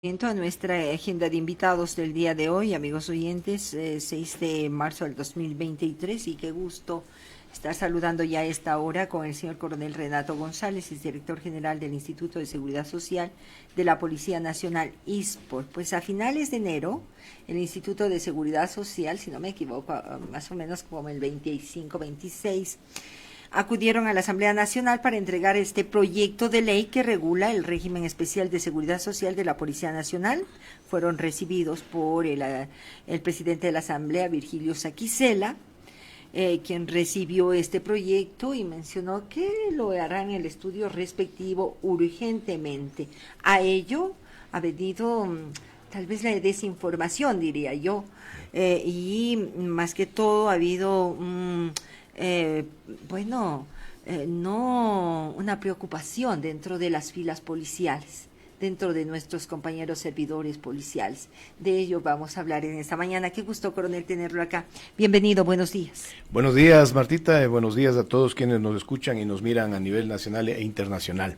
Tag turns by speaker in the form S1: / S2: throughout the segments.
S1: A nuestra agenda de invitados del día de hoy, amigos oyentes, 6 de marzo del 2023, y qué gusto estar saludando ya a esta hora con el señor coronel Renato González, es director general del Instituto de Seguridad Social de la Policía Nacional, ISPOL. Pues a finales de enero, el Instituto de Seguridad Social, si no me equivoco, más o menos como el 25-26, acudieron a la Asamblea Nacional para entregar este proyecto de ley que regula el régimen especial de seguridad social de la Policía Nacional. Fueron recibidos por el presidente de la Asamblea, Virgilio Saquicela, quien recibió este proyecto y mencionó que lo harán el estudio respectivo urgentemente. A ello ha venido tal vez la desinformación, diría yo, y más que todo ha habido no una preocupación dentro de las filas policiales, dentro de nuestros compañeros servidores policiales. De ello vamos a hablar en esta mañana. Qué gusto, coronel, tenerlo acá. Bienvenido, buenos días.
S2: Buenos días, Martita, buenos días a todos quienes nos escuchan y nos miran a nivel nacional e internacional.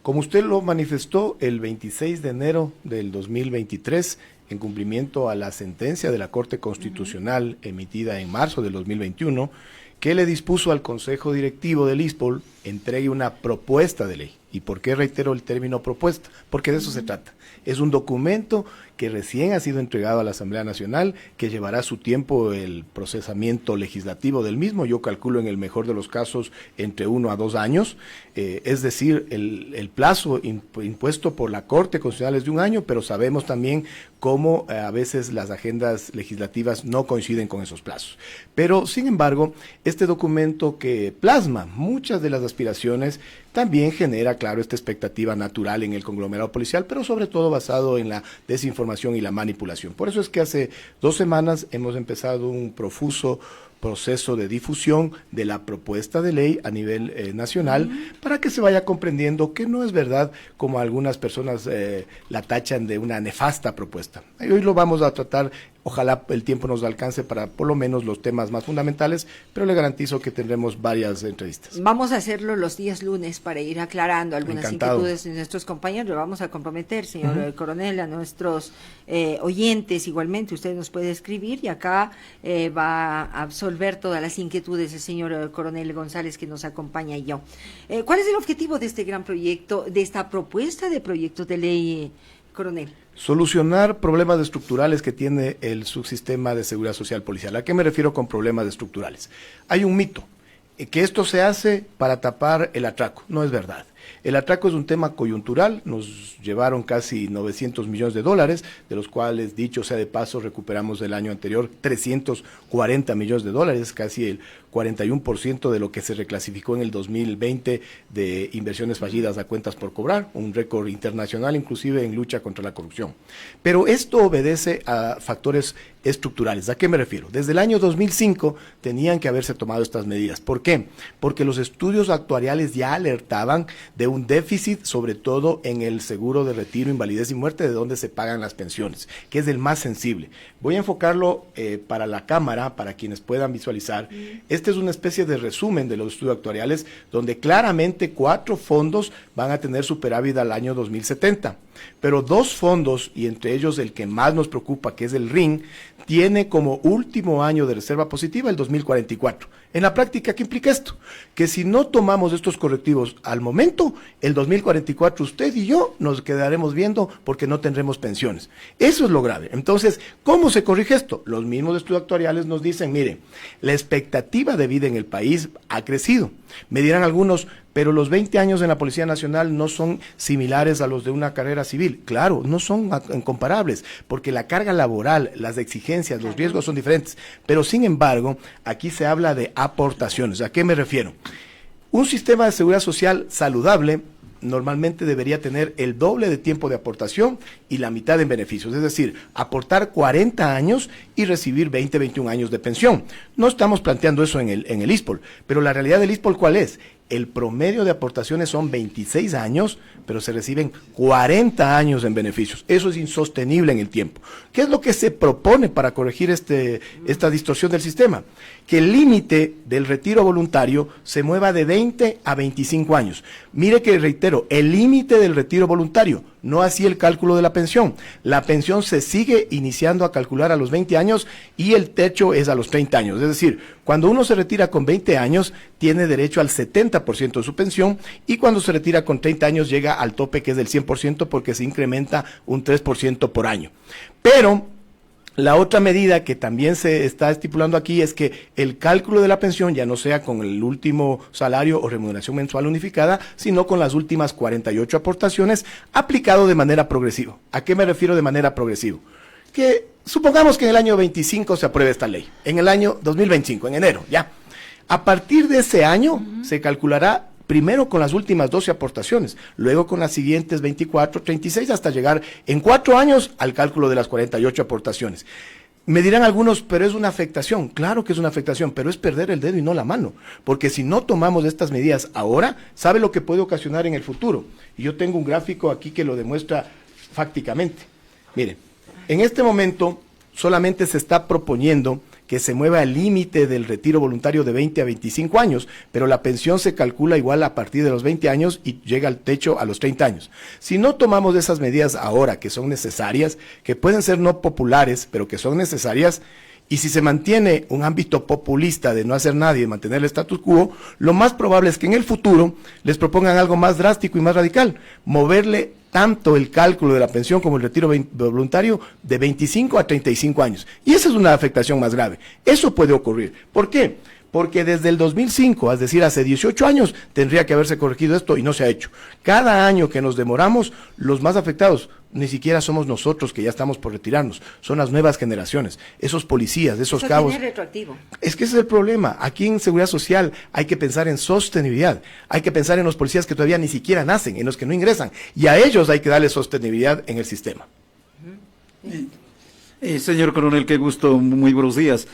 S2: Como usted lo manifestó, el 26 de enero del 2023, en cumplimiento a la sentencia de la Corte Constitucional emitida en marzo del 2021, que le dispuso al Consejo Directivo del ISPOL entregue una propuesta de ley. ¿Y por qué reitero el término propuesta? Porque de eso se trata. Es un documento que recién ha sido entregado a la Asamblea Nacional, que llevará su tiempo el procesamiento legislativo del mismo. Yo calculo en el mejor de los casos entre 1 a 2 años, es decir, el plazo impuesto por la Corte Constitucional es de 1 año, pero sabemos también cómo a veces las agendas legislativas no coinciden con esos plazos. Pero, sin embargo, este documento que plasma muchas de las aspiraciones también genera, claro, esta expectativa natural en el conglomerado policial, pero sobre todo basado en la desinformación y la manipulación. Por eso es que hace 2 semanas hemos empezado un profuso proceso de difusión de la propuesta de ley a nivel nacional, para que se vaya comprendiendo que no es verdad como algunas personas la tachan de una nefasta propuesta. Y hoy lo vamos a tratar. Ojalá el tiempo nos alcance para por lo menos los temas más fundamentales, pero le garantizo que tendremos varias entrevistas.
S1: Vamos a hacerlo los días lunes para ir aclarando algunas inquietudes de nuestros compañeros. Lo vamos a comprometer, señor coronel, a nuestros oyentes. Igualmente, usted nos puede escribir y acá va a absolver todas las inquietudes el señor coronel González, que nos acompaña, y yo. ¿Cuál es el objetivo de este gran proyecto, de esta propuesta de proyecto de ley, coronel?
S2: Solucionar problemas estructurales que tiene el subsistema de seguridad social policial. ¿A qué me refiero con problemas estructurales? Hay un mito, que esto se hace para tapar el atraco. No es verdad. El atraco es un tema coyuntural, nos llevaron casi 900 millones de dólares, de los cuales, dicho sea de paso, recuperamos del año anterior 340 millones de dólares, casi el 41% de lo que se reclasificó en el 2020 de inversiones fallidas a cuentas por cobrar, un récord internacional inclusive en lucha contra la corrupción. Pero esto obedece a factores estructurales. ¿A qué me refiero? Desde el año 2005 tenían que haberse tomado estas medidas. ¿Por qué? Porque los estudios actuariales ya alertaban de un déficit, sobre todo en el seguro de retiro, invalidez y muerte, de donde se pagan las pensiones, que es el más sensible. Voy a enfocarlo para la cámara, para quienes puedan visualizar. Este es una especie de resumen de los estudios actuariales, donde claramente 4 fondos van a tener superávit al año 2070. Pero 2 fondos, y entre ellos el que más nos preocupa, que es el RIN, tiene como último año de reserva positiva el 2044. En la práctica, ¿qué implica esto? Que si no tomamos estos correctivos al momento, el 2044 usted y yo nos quedaremos viendo porque no tendremos pensiones. Eso es lo grave. Entonces, ¿cómo se corrige esto? Los mismos estudios actuariales nos dicen, miren, la expectativa de vida en el país ha crecido. Me dirán algunos, pero los 20 años en la Policía Nacional no son similares a los de una carrera civil. Claro, no son comparables, porque la carga laboral, las exigencias, los riesgos son diferentes. Pero sin embargo, aquí se habla de aportaciones. ¿A qué me refiero? Un sistema de seguridad social saludable normalmente debería tener el doble de tiempo de aportación y la mitad en beneficios, es decir, aportar 40 años y recibir 20, 21 años de pensión. No estamos planteando eso en el ISPOL, pero la realidad del ISPOL, ¿cuál es? El promedio de aportaciones son 26 años, pero se reciben 40 años en beneficios. Eso es insostenible en el tiempo. ¿Qué es lo que se propone para corregir esta distorsión del sistema? Que el límite del retiro voluntario se mueva de 20 a 25 años. Mire que, reitero, el límite del retiro voluntario, no así el cálculo de la pensión. La pensión se sigue iniciando a calcular a los 20 años y el techo es a los 30 años. Es decir, cuando uno se retira con 20 años, tiene derecho al 70% de su pensión, y cuando se retira con 30 años llega al tope, que es del 100%, porque se incrementa un 3% por año. Pero la otra medida que también se está estipulando aquí es que el cálculo de la pensión ya no sea con el último salario o remuneración mensual unificada, sino con las últimas 48 aportaciones, aplicado de manera progresiva. ¿A qué me refiero de manera progresiva? Que supongamos que en el año 25 se apruebe esta ley, en el año 2025, en enero, ya. A partir de ese año se calculará primero con las últimas 12 aportaciones, luego con las siguientes 24, 36, hasta llegar en 4 años al cálculo de las 48 aportaciones. Me dirán algunos, pero es una afectación. Claro que es una afectación, pero es perder el dedo y no la mano, porque si no tomamos estas medidas ahora, ¿sabe lo que puede ocasionar en el futuro? Y yo tengo un gráfico aquí que lo demuestra fácticamente. Miren, en este momento solamente se está proponiendo que se mueva el límite del retiro voluntario de 20 a 25 años, pero la pensión se calcula igual a partir de los 20 años y llega al techo a los 30 años. Si no tomamos esas medidas ahora, que son necesarias, que pueden ser no populares, pero que son necesarias, y si se mantiene un ámbito populista de no hacer nada y de mantener el status quo, lo más probable es que en el futuro les propongan algo más drástico y más radical, moverle tanto el cálculo de la pensión como el retiro voluntario de 25 a 35 años. Y esa es una afectación más grave. Eso puede ocurrir. ¿Por qué? Porque desde el 2005, es decir, hace 18 años, tendría que haberse corregido esto y no se ha hecho. Cada año que nos demoramos, los más afectados ni siquiera somos nosotros que ya estamos por retirarnos, son las nuevas generaciones, esos policías, esos cabos.
S1: Tiene retroactivo.
S2: Es que ese es el problema. Aquí en Seguridad Social hay que pensar en sostenibilidad, hay que pensar en los policías que todavía ni siquiera nacen, en los que no ingresan, y a ellos hay que darle sostenibilidad en el sistema.
S3: Señor coronel, qué gusto, muy buenos días.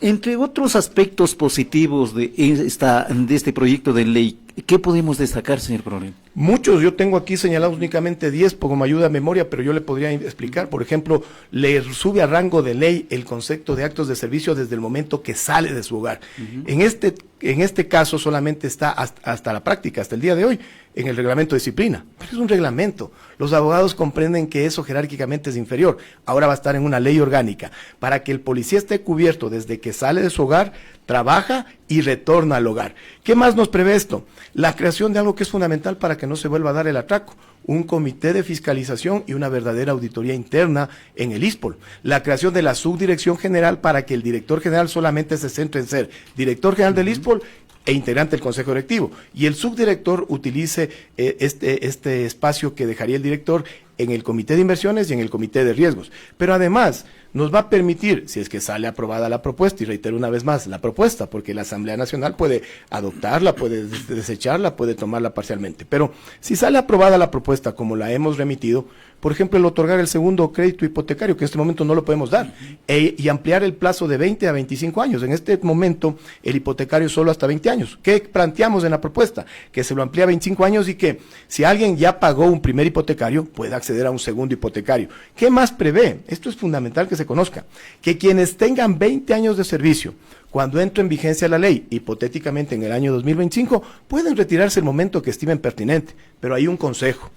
S3: Entre otros aspectos positivos de este proyecto de ley, ¿qué podemos destacar, señor coronel?
S2: Muchos, yo tengo aquí señalados únicamente 10 como ayuda a memoria, pero yo le podría explicar. Por ejemplo, le sube a rango de ley el concepto de actos de servicio desde el momento que sale de su hogar. En este caso solamente está hasta la práctica, hasta el día de hoy, en el reglamento de disciplina. Pero es un reglamento. Los abogados comprenden que eso jerárquicamente es inferior. Ahora va a estar en una ley orgánica, para que el policía esté cubierto desde que sale de su hogar, trabaja y retorna al hogar. ¿Qué más nos prevé esto? La creación de algo que es fundamental para que no se vuelva a dar el atraco, un comité de fiscalización y una verdadera auditoría interna en el ISPOL. La creación de la subdirección general para que el director general solamente se centre en ser director general del ISPOL e integrante del consejo directivo, y el subdirector utilice este espacio que dejaría el director en el comité de inversiones y en el comité de riesgos. Pero además nos va a permitir, si es que sale aprobada la propuesta, y reitero una vez más la propuesta, porque la Asamblea Nacional puede adoptarla, puede desecharla, puede tomarla parcialmente, pero si sale aprobada la propuesta como la hemos remitido, por ejemplo, el otorgar el segundo crédito hipotecario, que en este momento no lo podemos dar, y ampliar el plazo de 20 a 25 años. En este momento, el hipotecario es solo hasta 20 años. ¿Qué planteamos en la propuesta? Que se lo amplía a 25 años y que si alguien ya pagó un primer hipotecario, pueda acceder a un segundo hipotecario. ¿Qué más prevé? Esto es fundamental que se conozca. Que quienes tengan 20 años de servicio, cuando entre en vigencia la ley, hipotéticamente en el año 2025, pueden retirarse el momento que estimen pertinente. Pero hay un consejo.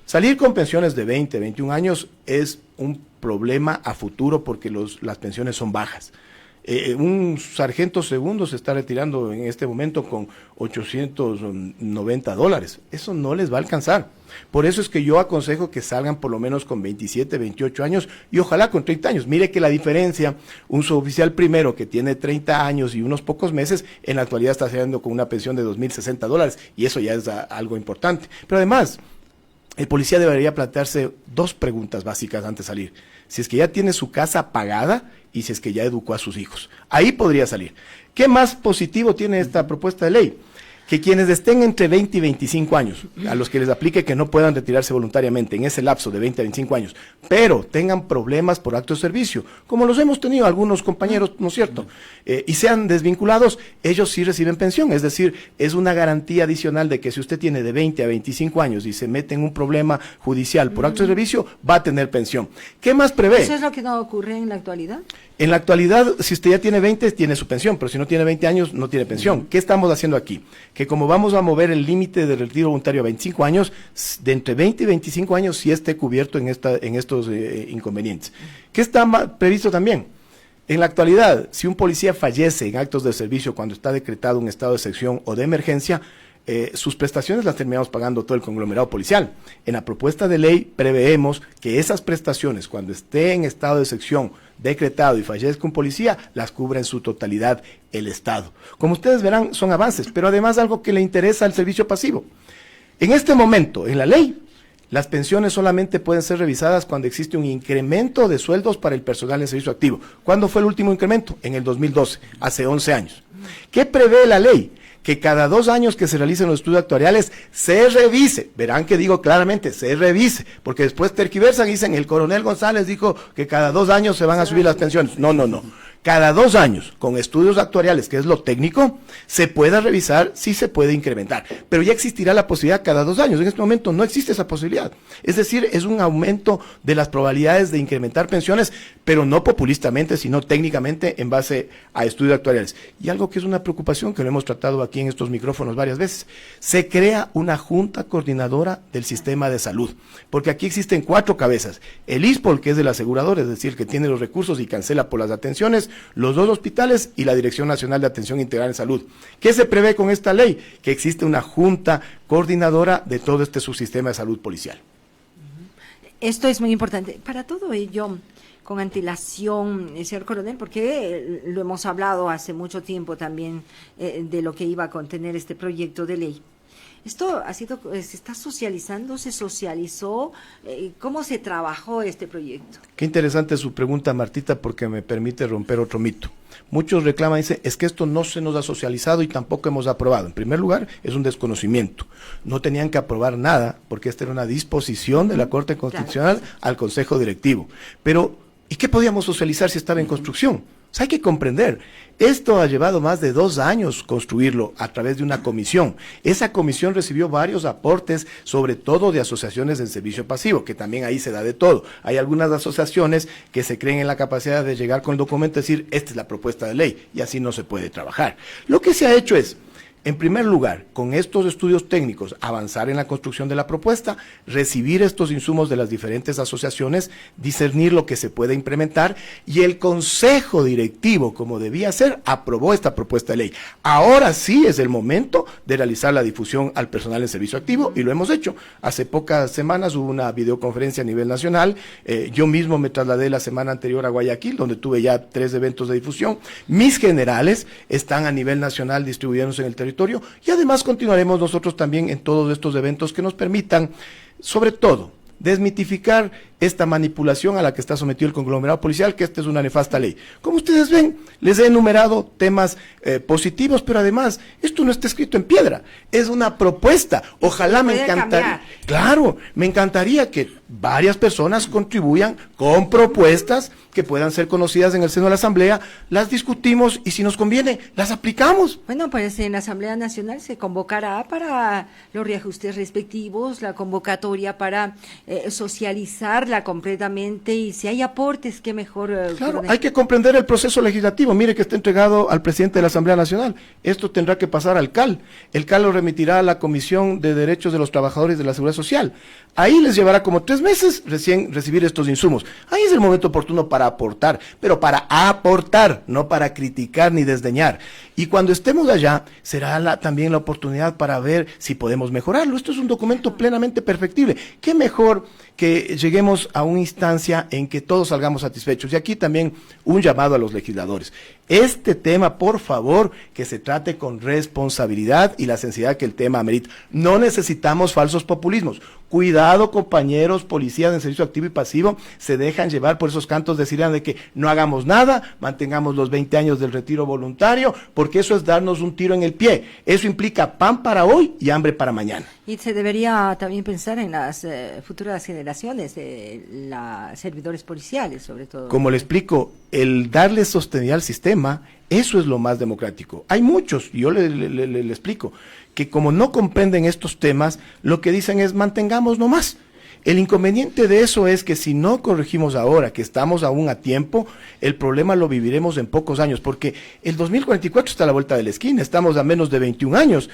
S2: Salir con pensiones de 20, 21 años es un problema a futuro porque las pensiones son bajas. Un sargento segundo se está retirando en este momento con $890. Eso no les va a alcanzar. Por eso es que yo aconsejo que salgan por lo menos con 27, 28 años y ojalá con 30 años. Mire que la diferencia, un suboficial primero que tiene 30 años y unos pocos meses, en la actualidad está saliendo con una pensión de $2,060 y eso ya es algo importante. Pero además, el policía debería plantearse 2 preguntas básicas antes de salir. Si es que ya tiene su casa pagada y si es que ya educó a sus hijos. Ahí podría salir. ¿Qué más positivo tiene esta propuesta de ley? Que quienes estén entre 20 y 25 años, a los que les aplique que no puedan retirarse voluntariamente en ese lapso de 20 a 25 años, pero tengan problemas por acto de servicio, como los hemos tenido algunos compañeros, ¿no es cierto? Y sean desvinculados, ellos sí reciben pensión, es decir, es una garantía adicional de que si usted tiene de 20 a 25 años y se mete en un problema judicial por acto de servicio, va a tener pensión. ¿Qué más prevé?
S1: ¿Eso es lo que no ocurre en la actualidad?
S2: En la actualidad, si usted ya tiene 20, tiene su pensión, pero si no tiene 20 años, no tiene pensión. ¿Qué estamos haciendo aquí? Que que como vamos a mover el límite de retiro voluntario a 25 años, de entre 20 y 25 años sí esté cubierto en estos inconvenientes. ¿Qué está previsto también? En la actualidad, si un policía fallece en actos de servicio cuando está decretado un estado de excepción o de emergencia, sus prestaciones las terminamos pagando todo el conglomerado policial. En la propuesta de ley preveemos que esas prestaciones, cuando esté en estado de excepción decretado y fallezca un policía, las cubra en su totalidad el Estado. Como ustedes verán, son avances, pero además algo que le interesa al servicio pasivo. En este momento, en la ley, las pensiones solamente pueden ser revisadas cuando existe un incremento de sueldos para el personal en servicio activo. ¿Cuándo fue el último incremento? En el 2012, hace 11 años. ¿Qué prevé la ley? Que cada 2 años que se realicen los estudios actuariales se revise, verán que digo claramente, se revise, porque después tergiversan y dicen, el coronel González dijo que cada 2 años se van a subir las pensiones. No. Cada 2 años, con estudios actuariales, que es lo técnico, se pueda revisar si se puede incrementar. Pero ya existirá la posibilidad cada 2 años. En este momento no existe esa posibilidad. Es decir, es un aumento de las probabilidades de incrementar pensiones, pero no populistamente, sino técnicamente en base a estudios actuariales. Y algo que es una preocupación, que lo hemos tratado aquí en estos micrófonos varias veces, se crea una junta coordinadora del sistema de salud, porque aquí existen 4 cabezas. El ISPOL, que es del asegurador, es decir, que tiene los recursos y cancela por las atenciones, los 2 hospitales y la Dirección Nacional de Atención Integral en Salud. ¿Qué se prevé con esta ley? Que existe una junta coordinadora de todo este subsistema de salud policial.
S1: Esto es muy importante. Para todo ello, con antelación, señor coronel, porque lo hemos hablado hace mucho tiempo también de lo que iba a contener este proyecto de ley. Esto se está socializando, se socializó, ¿cómo se trabajó este proyecto?
S2: Qué interesante su pregunta, Martita, porque me permite romper otro mito. Muchos reclaman y dicen, es que esto no se nos ha socializado y tampoco hemos aprobado. En primer lugar, es un desconocimiento. No tenían que aprobar nada, porque esta era una disposición de la Corte Constitucional al Consejo Directivo. Pero, ¿y qué podíamos socializar si estaba en construcción? O sea, hay que comprender, esto ha llevado más de 2 años construirlo a través de una comisión. Esa comisión recibió varios aportes, sobre todo de asociaciones del servicio pasivo, que también ahí se da de todo. Hay algunas asociaciones que se creen en la capacidad de llegar con el documento y decir, esta es la propuesta de ley, y así no se puede trabajar. Lo que se ha hecho es, en primer lugar, con estos estudios técnicos, avanzar en la construcción de la propuesta, recibir estos insumos de las diferentes asociaciones, discernir lo que se puede implementar, y el Consejo Directivo, como debía ser, aprobó esta propuesta de ley. Ahora sí es el momento de realizar la difusión al personal en servicio activo, y lo hemos hecho. Hace pocas semanas hubo una videoconferencia a nivel nacional, yo mismo me trasladé la semana anterior a Guayaquil, donde tuve ya 3 eventos de difusión. Mis generales están a nivel nacional distribuyéndose en el territorio, y además continuaremos nosotros también en todos estos eventos que nos permitan, sobre todo, desmitificar esta manipulación a la que está sometido el conglomerado policial, que esta es una nefasta ley. Como ustedes ven, les he enumerado temas positivos, pero además, esto no está escrito en piedra, es una propuesta. Ojalá me encantaría, claro, me encantaría que varias personas contribuyan con propuestas que puedan ser conocidas en el seno de la Asamblea, las discutimos y si nos conviene, las aplicamos.
S1: Bueno, pues en la Asamblea Nacional se convocará para los reajustes respectivos, la convocatoria para socializarla completamente, y si hay aportes, qué mejor.
S2: Claro, hay que comprender el proceso legislativo. Mire que está entregado al presidente de la Asamblea Nacional. Esto tendrá que pasar al CAL. El CAL lo remitirá a la Comisión de Derechos de los Trabajadores de la Seguridad Social. Ahí les llevará como 3 meses recién recibir estos insumos. Ahí es el momento oportuno para aportar, pero para aportar, no para criticar ni desdeñar. Y cuando estemos allá, será también la oportunidad para ver si podemos mejorarlo. Esto es un documento plenamente perfectible. ¿Qué mejor que lleguemos a una instancia en que todos salgamos satisfechos? Y aquí también un llamado a los legisladores. Este tema, por favor, que se trate con responsabilidad y la sensibilidad que el tema amerita. No necesitamos falsos populismos. Cuidado, compañeros policías en servicio activo y pasivo, se dejan llevar por esos cantos de sirena de que no hagamos nada, mantengamos los 20 años del retiro voluntario, porque eso es darnos un tiro en el pie. Eso implica pan para hoy y hambre para mañana.
S1: Y se debería también pensar en las futuras generaciones de los servidores policiales, sobre todo.
S2: Como le explico, el darle sostenibilidad al sistema, eso es lo más democrático. Hay muchos, y yo le explico, que como no comprenden estos temas, lo que dicen es mantengamos nomás. El inconveniente de eso es que si no corregimos ahora, que estamos aún a tiempo, el problema lo viviremos en pocos años, porque el 2044 está a la vuelta de la esquina, estamos a menos de 21 años.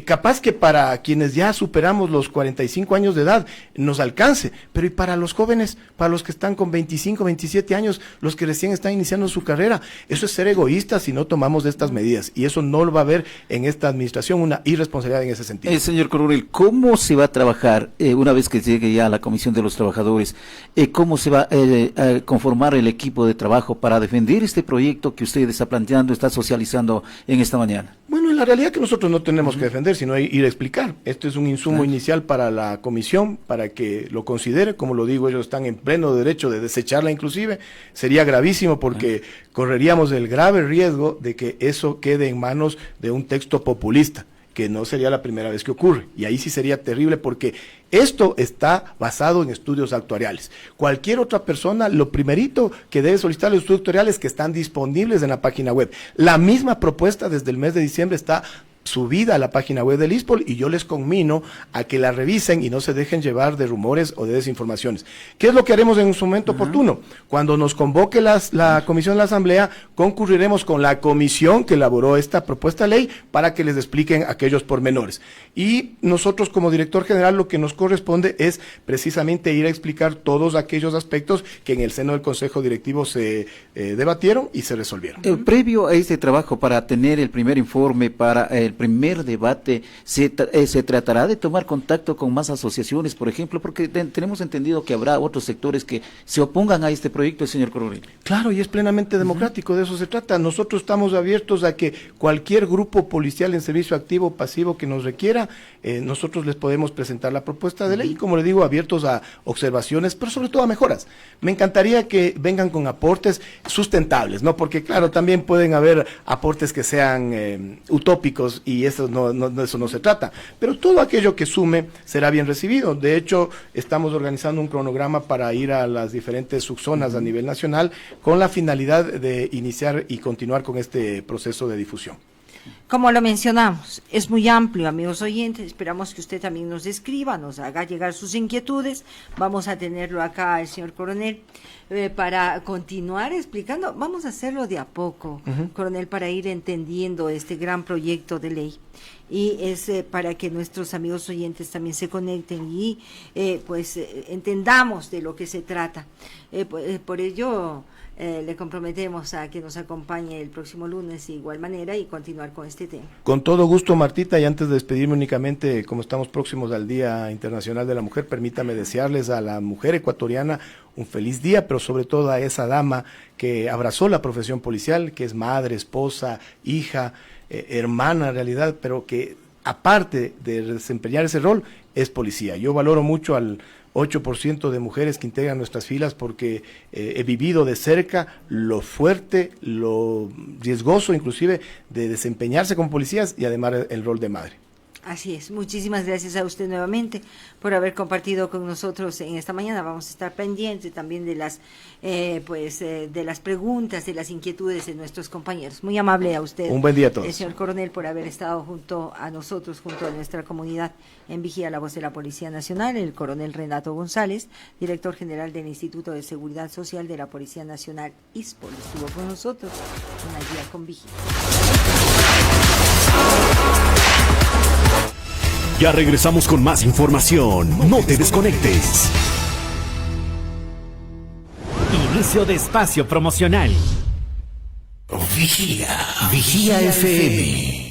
S2: Capaz que para quienes ya superamos los 45 años de edad nos alcance, pero y para los jóvenes, para los que están con 25, 27 años, los que recién están iniciando su carrera, eso es ser egoístas si no tomamos estas medidas, y eso no lo va a haber en esta administración, una irresponsabilidad en ese sentido.
S3: Señor Coronel, ¿cómo se va a trabajar una vez que llegue ya a la Comisión de los Trabajadores? ¿Cómo se va a conformar el equipo de trabajo para defender este proyecto que usted está planteando, está socializando en esta mañana?
S2: Bueno, en la realidad que nosotros no tenemos que defender, sino ir a explicar. Esto es un insumo inicial para la comisión, para que lo considere. Como lo digo, ellos están en pleno derecho de desecharla inclusive. Sería gravísimo porque correríamos el grave riesgo de que eso quede en manos de un texto populista, que no sería la primera vez que ocurre, y ahí sí sería terrible porque esto está basado en estudios actuariales. Cualquier otra persona, lo primerito que debe solicitar los estudios actuariales que están disponibles en la página web. La misma propuesta desde el mes de diciembre está subida a la página web del ISPOL, y yo les conmino a que la revisen y no se dejen llevar de rumores o de desinformaciones. ¿Qué es lo que haremos en su momento oportuno? Cuando nos convoque la comisión de la Asamblea, concurriremos con la comisión que elaboró esta propuesta de ley para que les expliquen aquellos pormenores. Y nosotros como director general lo que nos corresponde es precisamente ir a explicar todos aquellos aspectos que en el seno del Consejo Directivo se debatieron y se resolvieron.
S3: Previo a este trabajo, para tener el primer informe, para el primer debate, se tratará de tomar contacto con más asociaciones, por ejemplo, porque tenemos entendido que habrá otros sectores que se opongan a este proyecto, señor Coronel.
S2: Claro, y es plenamente democrático, de eso se trata. Nosotros estamos abiertos a que cualquier grupo policial en servicio activo o pasivo que nos requiera, nosotros les podemos presentar la propuesta de ley, y como le digo, abiertos a observaciones, pero sobre todo a mejoras. Me encantaría que vengan con aportes sustentables, ¿no? Porque claro, también pueden haber aportes que sean utópicos, y eso de eso no se trata, pero todo aquello que sume será bien recibido. De hecho, estamos organizando un cronograma para ir a las diferentes subzonas a nivel nacional con la finalidad de iniciar y continuar con este proceso de difusión.
S1: Como lo mencionamos, es muy amplio, amigos oyentes. Esperamos que usted también nos escriba, nos haga llegar sus inquietudes. Vamos a tenerlo acá, el señor coronel, para continuar explicando. Vamos a hacerlo de a poco, coronel, para ir entendiendo este gran proyecto de ley. Y es para que nuestros amigos oyentes también se conecten y entendamos de lo que se trata. Por ello le comprometemos a que nos acompañe el próximo lunes de igual manera y continuar con este tema.
S2: Con todo gusto, Martita, y antes de despedirme únicamente, como estamos próximos al Día Internacional de la Mujer, permítame desearles a la mujer ecuatoriana un feliz día, pero sobre todo a esa dama que abrazó la profesión policial, que es madre, esposa, hija, hermana en realidad, pero que aparte de desempeñar ese rol, es policía. Yo valoro mucho al 8% de mujeres que integran nuestras filas porque he vivido de cerca lo fuerte, lo riesgoso inclusive de desempeñarse como policías y además el rol de madre.
S1: Así es, muchísimas gracias a usted nuevamente por haber compartido con nosotros en esta mañana. Vamos a estar pendientes también de las de las preguntas, de las inquietudes de nuestros compañeros. Muy amable a usted.
S2: Un buen día a todos.
S1: Señor coronel, por haber estado junto a nosotros, junto a nuestra comunidad en Vigía, la voz de la Policía Nacional, el coronel Renato González, director general del Instituto de Seguridad Social de la Policía Nacional, ISPOL, estuvo con nosotros una guía con Vigía.
S4: Ya regresamos con más información. No te desconectes. Inicio de espacio promocional. Vigía FM.